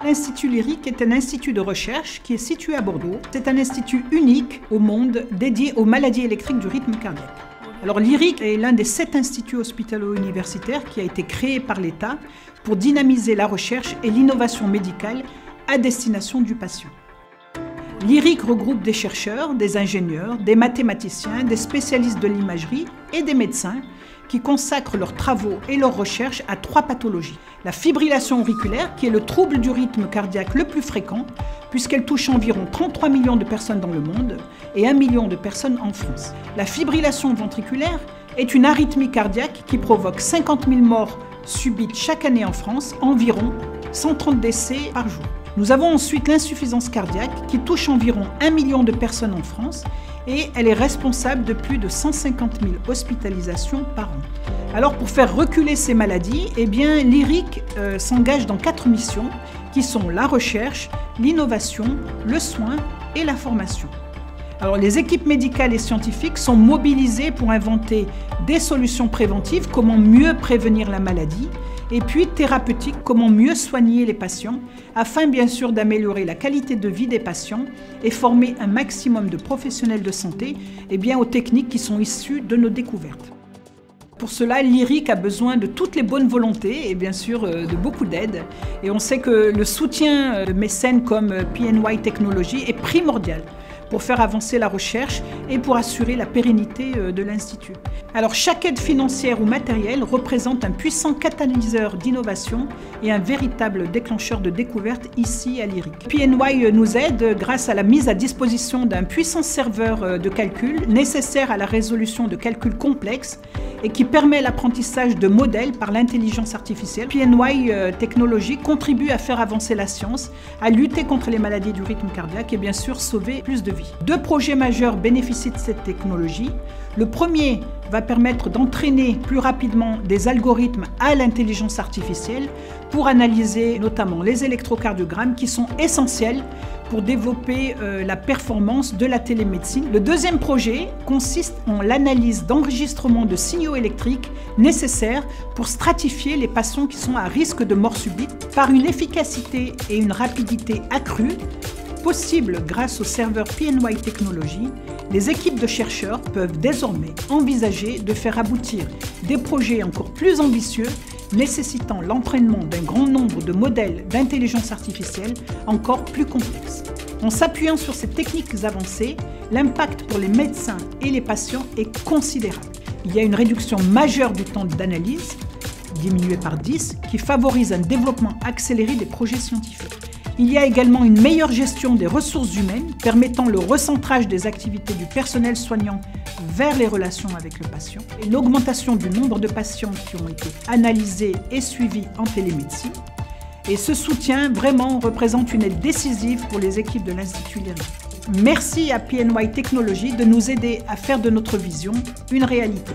L'Institut Lyrique est un institut de recherche qui est situé à Bordeaux. C'est un institut unique au monde dédié aux maladies électriques du rythme cardiaque. Alors Lyrique est l'un des 7 instituts hospitalo-universitaires qui a été créé par l'État pour dynamiser la recherche et l'innovation médicale à destination du patient. Lyrique regroupe des chercheurs, des ingénieurs, des mathématiciens, des spécialistes de l'imagerie et des médecins qui consacrent leurs travaux et leurs recherches à 3 pathologies. La fibrillation auriculaire, qui est le trouble du rythme cardiaque le plus fréquent, puisqu'elle touche environ 33 millions de personnes dans le monde et 1 million de personnes en France. La fibrillation ventriculaire est une arythmie cardiaque qui provoque 50 000 morts subites chaque année en France, environ 130 décès par jour. Nous avons ensuite l'insuffisance cardiaque qui touche environ 1 million de personnes en France et elle est responsable de plus de 150 000 hospitalisations par an. Alors pour faire reculer ces maladies, Lyrique s'engage dans 4 missions qui sont la recherche, l'innovation, le soin et la formation. Alors les équipes médicales et scientifiques sont mobilisées pour inventer des solutions préventives, comment mieux prévenir la maladie, et puis thérapeutique, comment mieux soigner les patients, afin bien sûr d'améliorer la qualité de vie des patients et former un maximum de professionnels de santé aux techniques qui sont issues de nos découvertes. Pour cela, Lyrique a besoin de toutes les bonnes volontés et bien sûr de beaucoup d'aide. Et on sait que le soutien de mécènes comme PNY Technologies est primordial pour faire avancer la recherche et pour assurer la pérennité de l'Institut. Alors chaque aide financière ou matérielle représente un puissant catalyseur d'innovation et un véritable déclencheur de découverte ici à Lyrique. PNY nous aide grâce à la mise à disposition d'un puissant serveur de calcul nécessaire à la résolution de calculs complexes et qui permet l'apprentissage de modèles par l'intelligence artificielle. PNY Technologies contribue à faire avancer la science, à lutter contre les maladies du rythme cardiaque et bien sûr sauver plus de vies. 2 projets majeurs bénéficient de cette technologie. Le premier va permettre d'entraîner plus rapidement des algorithmes à l'intelligence artificielle pour analyser notamment les électrocardiogrammes qui sont essentiels pour développer la performance de la télémédecine. Le deuxième projet consiste en l'analyse d'enregistrement de signaux électriques nécessaires pour stratifier les patients qui sont à risque de mort subite par une efficacité et une rapidité accrues possible grâce au serveur PNY Technologies. Les équipes de chercheurs peuvent désormais envisager de faire aboutir des projets encore plus ambitieux nécessitant l'entraînement d'un grand nombre de modèles d'intelligence artificielle encore plus complexes. En s'appuyant sur ces techniques avancées, l'impact pour les médecins et les patients est considérable. Il y a une réduction majeure du temps d'analyse, diminué par 10, qui favorise un développement accéléré des projets scientifiques. Il y a également une meilleure gestion des ressources humaines, permettant le recentrage des activités du personnel soignant vers les relations avec le patient, et l'augmentation du nombre de patients qui ont été analysés et suivis en télémédecine. Et ce soutien vraiment représente une aide décisive pour les équipes de l'Institut Lyrique. Merci à PNY Technologies de nous aider à faire de notre vision une réalité.